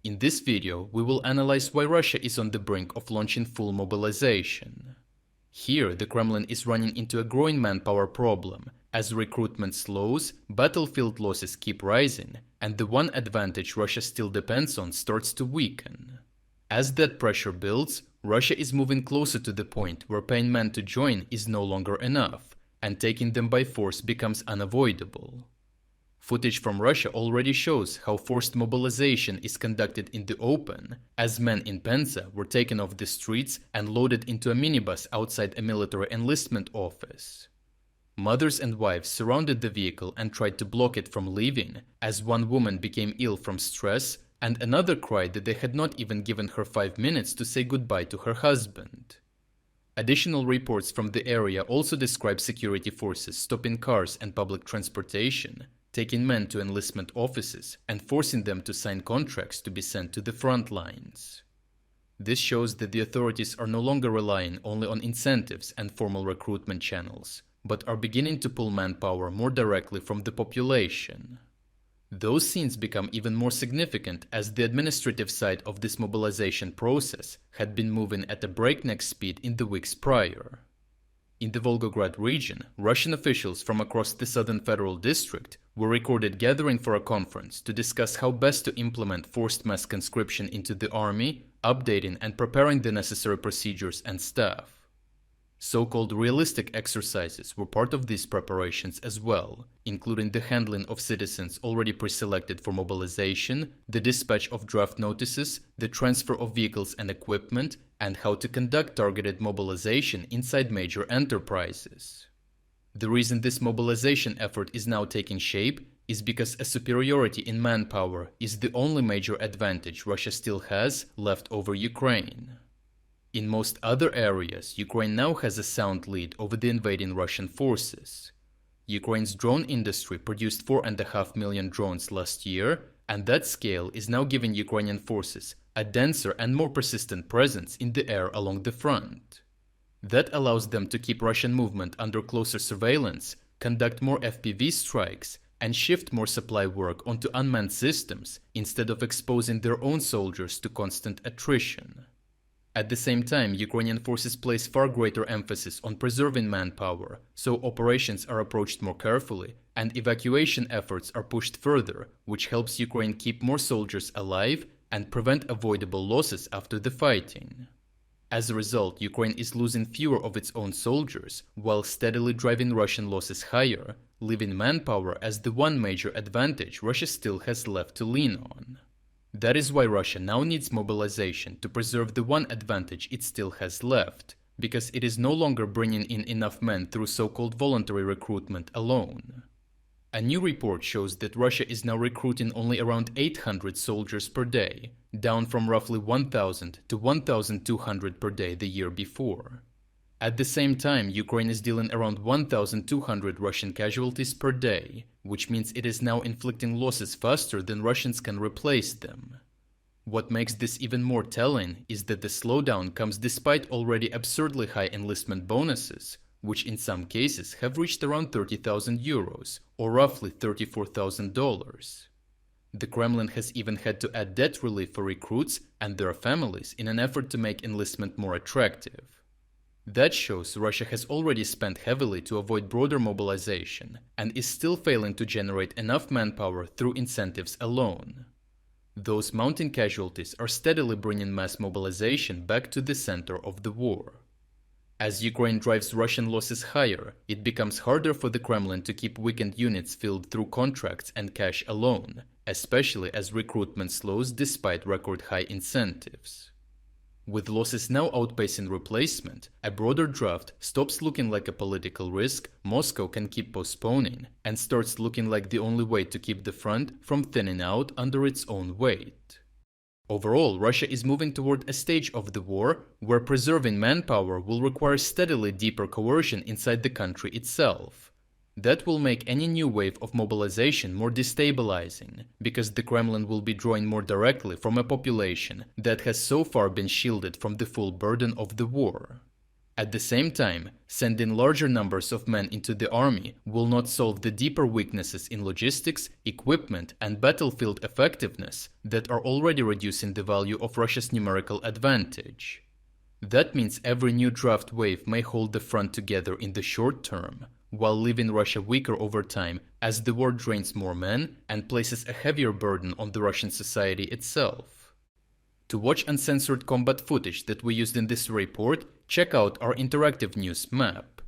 In this video, we will analyze why Russia is on the brink of launching full mobilization. Here, the Kremlin is running into a growing manpower problem, as recruitment slows, battlefield losses keep rising, and the one advantage Russia still depends on starts to weaken. As that pressure builds, Russia is moving closer to the point where paying men to join is no longer enough, and taking them by force becomes unavoidable. Footage from Russia already shows how forced mobilization is conducted in the open, as men in Penza were taken off the streets and loaded into a minibus outside a military enlistment office. Mothers and wives surrounded the vehicle and tried to block it from leaving, as one woman became ill from stress and another cried that they had not even given her 5 minutes to say goodbye to her husband. Additional reports from the area also describe security forces stopping cars and public transportation, taking men to enlistment offices and forcing them to sign contracts to be sent to the front lines. This shows that the authorities are no longer relying only on incentives and formal recruitment channels, but are beginning to pull manpower more directly from the population. Those scenes become even more significant as the administrative side of this mobilization process had been moving at a breakneck speed in the weeks prior. In the Volgograd region, Russian officials from across the Southern Federal District were recorded gathering for a conference to discuss how best to implement forced mass conscription into the army, updating and preparing the necessary procedures and staff. So-called realistic exercises were part of these preparations as well, including the handling of citizens already pre-selected for mobilization, the dispatch of draft notices, the transfer of vehicles and equipment, and how to conduct targeted mobilization inside major enterprises. The reason this mobilization effort is now taking shape is because a superiority in manpower is the only major advantage Russia still has left over Ukraine. In most other areas, Ukraine now has a sound lead over the invading Russian forces. Ukraine's drone industry produced 4.5 million drones last year, and that scale is now giving Ukrainian forces a denser and more persistent presence in the air along the front. That allows them to keep Russian movement under closer surveillance, conduct more FPV strikes, and shift more supply work onto unmanned systems instead of exposing their own soldiers to constant attrition. At the same time, Ukrainian forces place far greater emphasis on preserving manpower, so operations are approached more carefully and evacuation efforts are pushed further, which helps Ukraine keep more soldiers alive and prevent avoidable losses after the fighting. As a result, Ukraine is losing fewer of its own soldiers, while steadily driving Russian losses higher, leaving manpower as the one major advantage Russia still has left to lean on. That is why Russia now needs mobilization to preserve the one advantage it still has left, because it is no longer bringing in enough men through so-called voluntary recruitment alone. A new report shows that Russia is now recruiting only around 800 soldiers per day, down from roughly 1,000 to 1,200 per day the year before. At the same time, Ukraine is dealing around 1,200 Russian casualties per day, which means it is now inflicting losses faster than Russians can replace them. What makes this even more telling is that the slowdown comes despite already absurdly high enlistment bonuses, which in some cases have reached around 30,000 euros, or roughly $34,000. The Kremlin has even had to add debt relief for recruits and their families in an effort to make enlistment more attractive. That shows Russia has already spent heavily to avoid broader mobilization and is still failing to generate enough manpower through incentives alone. Those mounting casualties are steadily bringing mass mobilization back to the center of the war. As Ukraine drives Russian losses higher, it becomes harder for the Kremlin to keep weakened units filled through contracts and cash alone, especially as recruitment slows despite record high incentives. With losses now outpacing replacement, a broader draft stops looking like a political risk Moscow can keep postponing and starts looking like the only way to keep the front from thinning out under its own weight. Overall, Russia is moving toward a stage of the war where preserving manpower will require steadily deeper coercion inside the country itself. That will make any new wave of mobilization more destabilizing, because the Kremlin will be drawing more directly from a population that has so far been shielded from the full burden of the war. At the same time, sending larger numbers of men into the army will not solve the deeper weaknesses in logistics, equipment, and battlefield effectiveness that are already reducing the value of Russia's numerical advantage. That means every new draft wave may hold the front together in the short term, while leaving Russia weaker over time as the war drains more men and places a heavier burden on the Russian society itself. To watch uncensored combat footage that we used in this report, check out our interactive news map.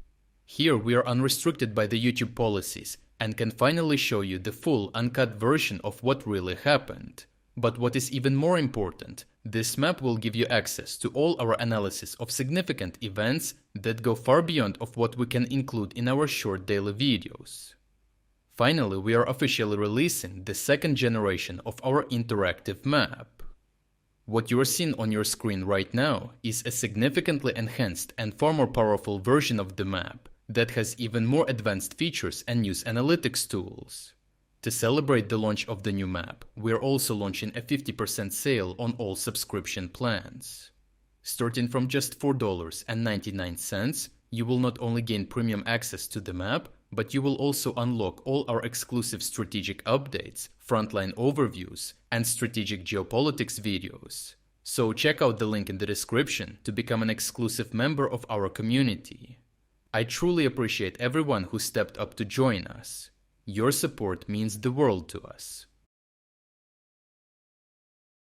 Here we are unrestricted by the YouTube policies and can finally show you the full, uncut version of what really happened. But what is even more important, this map will give you access to all our analysis of significant events that go far beyond of what we can include in our short daily videos. Finally, we are officially releasing the second generation of our interactive map. What you are seeing on your screen right now is a significantly enhanced and far more powerful version of the map that has even more advanced features and news analytics tools. To celebrate the launch of the new map, we are also launching a 50% sale on all subscription plans. Starting from just $4.99, you will not only gain premium access to the map, but you will also unlock all our exclusive strategic updates, frontline overviews, and strategic geopolitics videos. So check out the link in the description to become an exclusive member of our community. I truly appreciate everyone who stepped up to join us. Your support means the world to us.